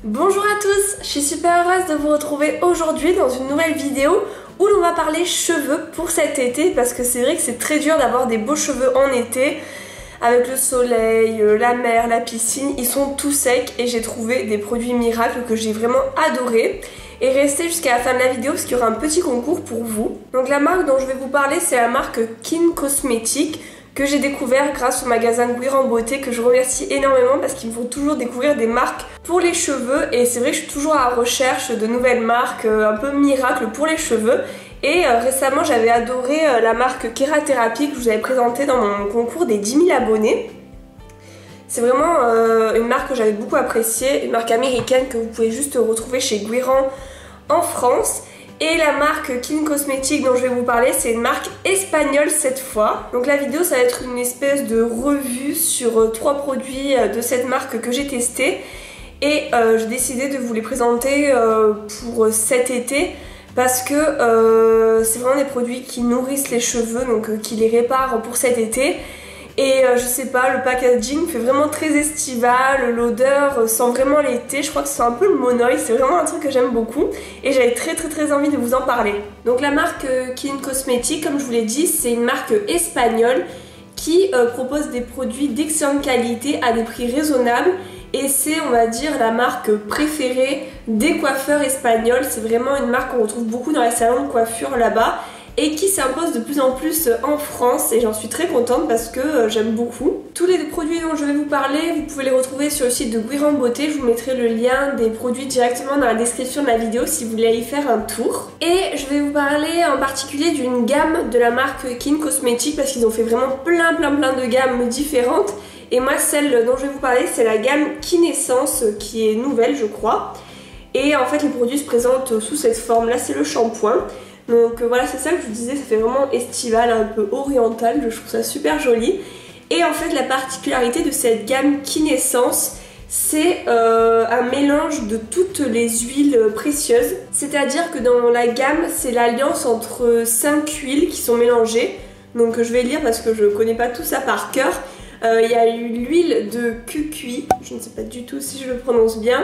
Bonjour à tous, je suis super heureuse de vous retrouver aujourd'hui dans une nouvelle vidéo où l'on va parler cheveux pour cet été parce que c'est vrai que c'est très dur d'avoir des beaux cheveux en été avec le soleil, la mer, la piscine, ils sont tout secs et j'ai trouvé des produits miracles que j'ai vraiment adorés. Et restez jusqu'à la fin de la vidéo parce qu'il y aura un petit concours pour vous. Donc la marque dont je vais vous parler c'est la marque Kin Cosmetics que j'ai découvert grâce au magasin Guiran Beauté, que je remercie énormément parce qu'ils me font toujours découvrir des marques pour les cheveux et c'est vrai que je suis toujours à la recherche de nouvelles marques un peu miracles pour les cheveux. Et récemment j'avais adoré la marque Kerathérapie que je vous avais présentée dans mon concours des 10 000 abonnés. C'est vraiment une marque que j'avais beaucoup appréciée, une marque américaine que vous pouvez juste retrouver chez Guiran en France. Et la marque Kin Cosmetics dont je vais vous parler, c'est une marque espagnole cette fois. Donc la vidéo ça va être une espèce de revue sur 3 produits de cette marque que j'ai testé. Et j'ai décidé de vous les présenter pour cet été parce que c'est vraiment des produits qui nourrissent les cheveux, donc qui les réparent pour cet été. Et je sais pas, le packaging fait vraiment très estival, l'odeur sent vraiment l'été, je crois que c'est un peu le monoï, c'est vraiment un truc que j'aime beaucoup et j'avais très envie de vous en parler. Donc la marque Kin Cosmetics, comme je vous l'ai dit, c'est une marque espagnole qui propose des produits d'excellente qualité à des prix raisonnables et c'est, on va dire, la marque préférée des coiffeurs espagnols. C'est vraiment une marque qu'on retrouve beaucoup dans les salons de coiffure là-bas et qui s'impose de plus en plus en France et j'en suis très contente parce que j'aime beaucoup. Tous les produits dont je vais vous parler, vous pouvez les retrouver sur le site de Guiran Beauté, je vous mettrai le lien des produits directement dans la description de la vidéo si vous voulez y faire un tour. Et je vais vous parler en particulier d'une gamme de la marque Kin Cosmetics parce qu'ils ont fait vraiment plein de gammes différentes et moi celle dont je vais vous parler c'est la gamme Kin Essence qui est nouvelle je crois. Et en fait les produits se présentent sous cette forme là, c'est le shampoing. Donc voilà, c'est ça que je vous disais, ça fait vraiment estival, un peu oriental, je trouve ça super joli. Et en fait la particularité de cette gamme Kin Essence, c'est un mélange de toutes les huiles précieuses. C'est-à-dire que dans la gamme, c'est l'alliance entre 5 huiles qui sont mélangées. Donc je vais lire parce que je connais pas tout ça par cœur. Il y a eu l'huile de cucuy, je ne sais pas du tout si je le prononce bien,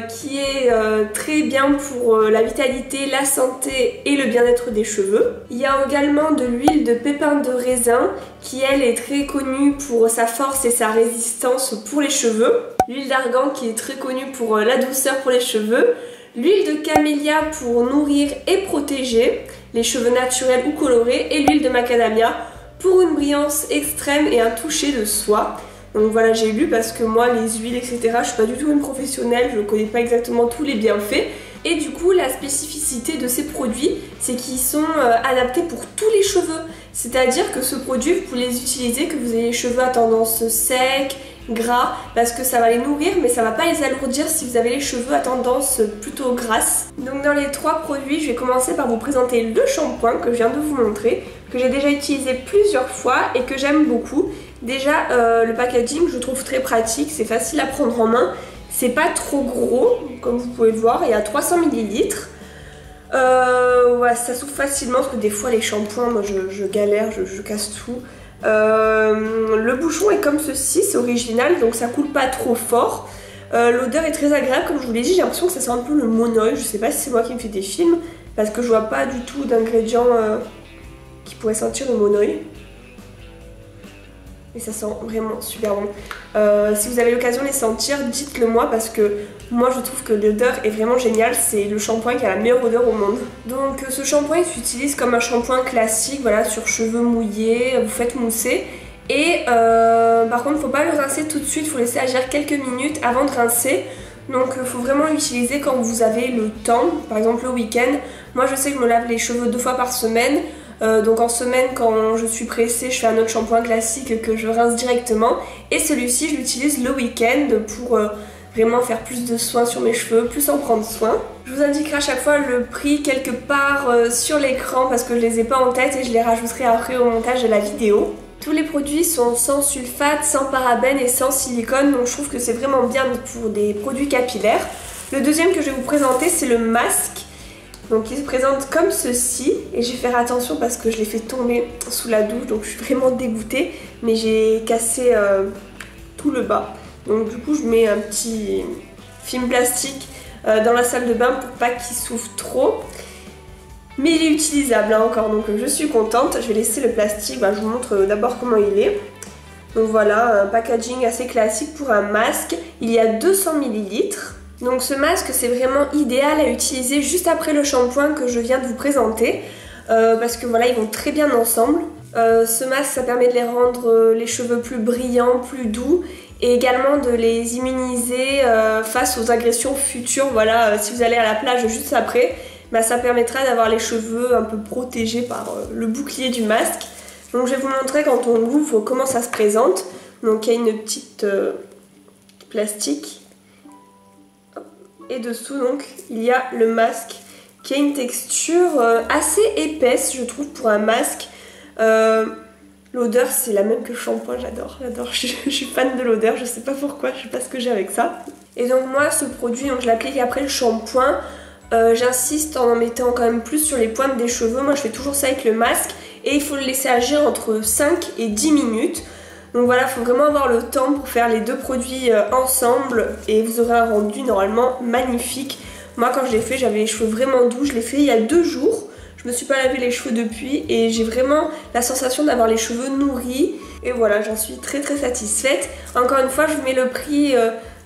qui est très bien pour la vitalité, la santé et le bien-être des cheveux. Il y a également de l'huile de pépin de raisin qui elle est très connue pour sa force et sa résistance pour les cheveux. L'huile d'argan qui est très connue pour la douceur pour les cheveux. L'huile de camélia pour nourrir et protéger les cheveux naturels ou colorés. Et l'huile de macadamia pour une brillance extrême et un toucher de soie. Donc voilà, j'ai lu parce que moi les huiles etc, je suis pas du tout une professionnelle, je ne connais pas exactement tous les bienfaits. Et du coup la spécificité de ces produits c'est qu'ils sont adaptés pour tous les cheveux. C'est-à-dire que ce produit vous pouvez les utiliser que vous ayez les cheveux à tendance sec, gras, parce que ça va les nourrir mais ça va pas les alourdir si vous avez les cheveux à tendance plutôt grasse. Donc dans les 3 produits je vais commencer par vous présenter le shampoing que je viens de vous montrer, que j'ai déjà utilisé plusieurs fois et que j'aime beaucoup. Déjà le packaging je trouve très pratique, c'est facile à prendre en main, c'est pas trop gros comme vous pouvez le voir, il y a 300 ml. Ouais, ça s'ouvre facilement parce que des fois les shampoings moi je galère, je casse tout. Le bouchon est comme ceci, c'est original donc ça coule pas trop fort. L'odeur est très agréable comme je vous l'ai dit, j'ai l'impression que ça sent un peu le monoï, je sais pas si c'est moi qui me fais des films parce que je vois pas du tout d'ingrédients qui pourraient sentir le monoï. Et ça sent vraiment super bon. Si vous avez l'occasion de les sentir, dites-le moi parce que moi je trouve que l'odeur est vraiment géniale. C'est le shampoing qui a la meilleure odeur au monde. Donc ce shampoing il s'utilise comme un shampoing classique, voilà, sur cheveux mouillés, vous faites mousser. Et par contre il ne faut pas le rincer tout de suite, il faut laisser agir quelques minutes avant de rincer. Donc il faut vraiment l'utiliser quand vous avez le temps, par exemple le week-end. Moi je sais que je me lave les cheveux 2 fois par semaine. Donc en semaine quand je suis pressée je fais un autre shampoing classique que je rince directement et celui-ci je l'utilise le week-end pour vraiment faire plus de soins sur mes cheveux, plus en prendre soin. Je vous indiquerai à chaque fois le prix quelque part sur l'écran parce que je les ai pas en tête et je les rajouterai après au montage de la vidéo. Tous les produits sont sans sulfate, sans parabènes et sans silicone donc je trouve que c'est vraiment bien pour des produits capillaires. Le deuxième que je vais vous présenter c'est le masque. Donc il se présente comme ceci et je vais faire attention parce que je l'ai fait tomber sous la douche donc je suis vraiment dégoûtée mais j'ai cassé tout le bas. Donc du coup je mets un petit film plastique dans la salle de bain pour pas qu'il souffre trop. Mais il est utilisable hein, encore, donc je suis contente. Je vais laisser le plastique, je vous montre d'abord comment il est. Donc voilà, un packaging assez classique pour un masque. Il y a 200 ml. Donc ce masque, c'est vraiment idéal à utiliser juste après le shampoing que je viens de vous présenter. Parce que voilà, ils vont très bien ensemble. Ce masque, ça permet de les rendre les cheveux plus brillants, plus doux. Et également de les immuniser face aux agressions futures. Voilà, si vous allez à la plage juste après, ça permettra d'avoir les cheveux un peu protégés par le bouclier du masque. Donc je vais vous montrer quand on l'ouvre comment ça se présente. Donc il y a une petite plastique. Et dessous donc il y a le masque qui a une texture assez épaisse je trouve pour un masque. L'odeur c'est la même que le shampoing, j'adore. Je suis fan de l'odeur, je sais pas pourquoi, je sais pas ce que j'ai avec ça. Et donc moi ce produit, donc je l'applique après le shampoing. J'insiste en mettant quand même plus sur les pointes des cheveux. Moi je fais toujours ça avec le masque. Et il faut le laisser agir entre 5 et 10 minutes. Donc voilà, il faut vraiment avoir le temps pour faire les deux produits ensemble. Et vous aurez un rendu normalement magnifique. Moi quand je l'ai fait, j'avais les cheveux vraiment doux. Je l'ai fait il y a 2 jours. Je me suis pas lavé les cheveux depuis. Et j'ai vraiment la sensation d'avoir les cheveux nourris. Et voilà, j'en suis très satisfaite. Encore une fois, je vous mets le prix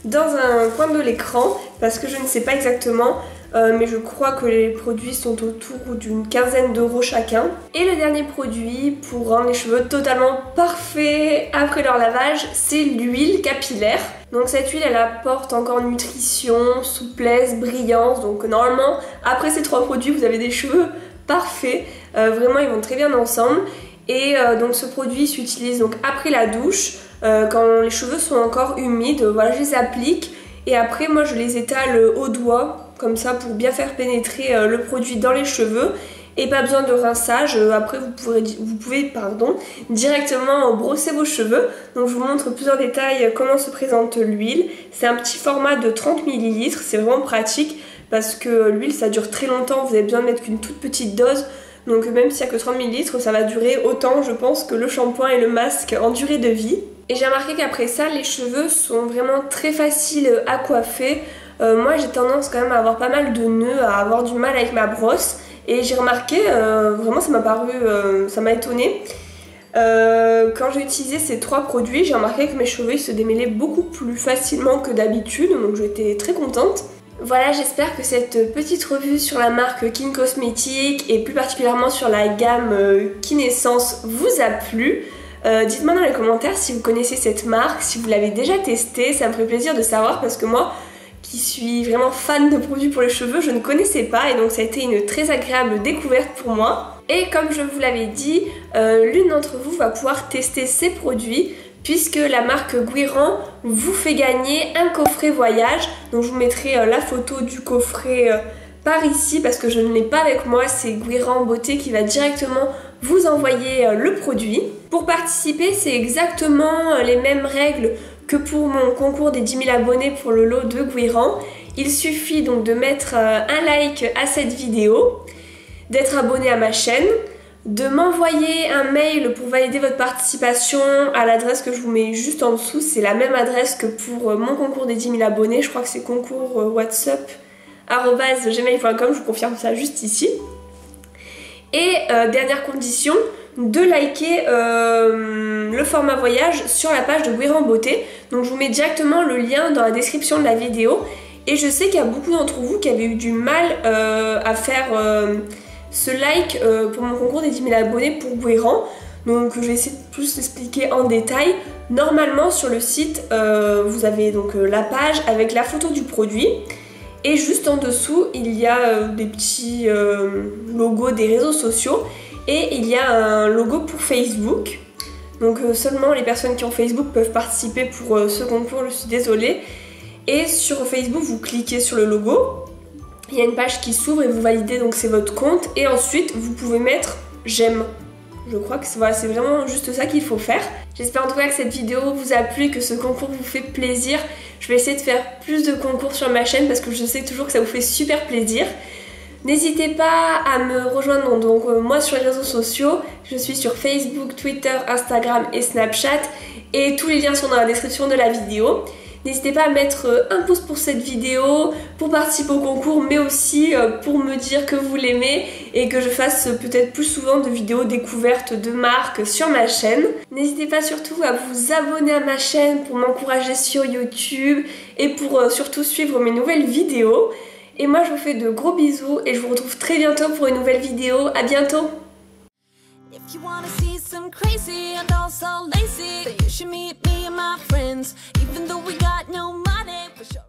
dans un coin de l'écran. Parce que je ne sais pas exactement. Mais je crois que les produits sont autour d'une quinzaine d'euros chacun. Et le dernier produit pour rendre les cheveux totalement parfaits après leur lavage, c'est l'huile capillaire. Donc cette huile elle apporte encore nutrition, souplesse, brillance. Donc normalement après ces 3 produits vous avez des cheveux parfaits. Vraiment ils vont très bien ensemble. Et donc ce produit s'utilise donc après la douche, quand les cheveux sont encore humides. Voilà, je les applique et après moi je les étale au doigt. Comme ça pour bien faire pénétrer le produit dans les cheveux et pas besoin de rinçage. Après vous pouvez directement brosser vos cheveux. Donc je vous montre plus en détail comment se présente l'huile. C'est un petit format de 30 ml, c'est vraiment pratique parce que l'huile ça dure très longtemps, vous avez besoin de mettre qu'une toute petite dose. Donc même s'il n'y a que 30 ml, ça va durer autant je pense que le shampoing et le masque en durée de vie. Et j'ai remarqué qu'après ça les cheveux sont vraiment très faciles à coiffer. Moi j'ai tendance quand même à avoir pas mal de nœuds, à avoir du mal avec ma brosse. Et j'ai remarqué, vraiment ça m'a paru, ça m'a étonnée. Quand j'ai utilisé ces 3 produits, j'ai remarqué que mes cheveux ils se démêlaient beaucoup plus facilement que d'habitude. Donc j'étais très contente. Voilà, j'espère que cette petite revue sur la marque Kin Cosmetics et plus particulièrement sur la gamme Kinessence vous a plu. Dites-moi dans les commentaires si vous connaissez cette marque, si vous l'avez déjà testée, ça me ferait plaisir de savoir parce que moi qui suis vraiment fan de produits pour les cheveux, je ne connaissais pas et donc ça a été une très agréable découverte pour moi. Et comme je vous l'avais dit, l'une d'entre vous va pouvoir tester ces produits puisque la marque Guiran vous fait gagner un coffret voyage. Donc je vous mettrai la photo du coffret par ici parce que je ne l'ai pas avec moi, c'est Guiran Beauté qui va directement vous envoyer le produit. Pour participer, c'est exactement les mêmes règles que pour mon concours des 10 000 abonnés pour le lot de Guiran. Il suffit donc de mettre un like à cette vidéo, d'être abonné à ma chaîne, de m'envoyer un mail pour valider votre participation à l'adresse que je vous mets juste en dessous. C'est la même adresse que pour mon concours des 10 000 abonnés, je crois que c'est concours whatsapp@gmail.com, je vous confirme ça juste ici. Et dernière condition, de liker le format voyage sur la page de Guiran Beauté. Donc je vous mets directement le lien dans la description de la vidéo. Et je sais qu'il y a beaucoup d'entre vous qui avaient eu du mal à faire ce like pour mon concours des 10 000 abonnés pour Guiran. Donc je vais essayer de plus expliquer en détail. Normalement sur le site vous avez donc la page avec la photo du produit. Et juste en dessous il y a des petits logos des réseaux sociaux. Et il y a un logo pour Facebook. Donc seulement les personnes qui ont Facebook peuvent participer pour ce concours, je suis désolée. Et sur Facebook, vous cliquez sur le logo. Il y a une page qui s'ouvre et vous validez, donc c'est votre compte. Et ensuite, vous pouvez mettre j'aime. Je crois que c'est vraiment juste ça qu'il faut faire. J'espère en tout cas que cette vidéo vous a plu et que ce concours vous fait plaisir. Je vais essayer de faire plus de concours sur ma chaîne parce que je sais toujours que ça vous fait super plaisir. N'hésitez pas à me rejoindre donc moi sur les réseaux sociaux. Je suis sur Facebook, Twitter, Instagram et Snapchat. Et tous les liens sont dans la description de la vidéo. N'hésitez pas à mettre un pouce pour cette vidéo, pour participer au concours, mais aussi pour me dire que vous l'aimez et que je fasse peut-être plus souvent de vidéos découvertes de marques sur ma chaîne. N'hésitez pas surtout à vous abonner à ma chaîne pour m'encourager sur YouTube et pour surtout suivre mes nouvelles vidéos. Et moi je vous fais de gros bisous et je vous retrouve très bientôt pour une nouvelle vidéo. À bientôt! If you wanna see some crazy and also lazy, then you should meet me and my friends. Even though we got no money, for sure.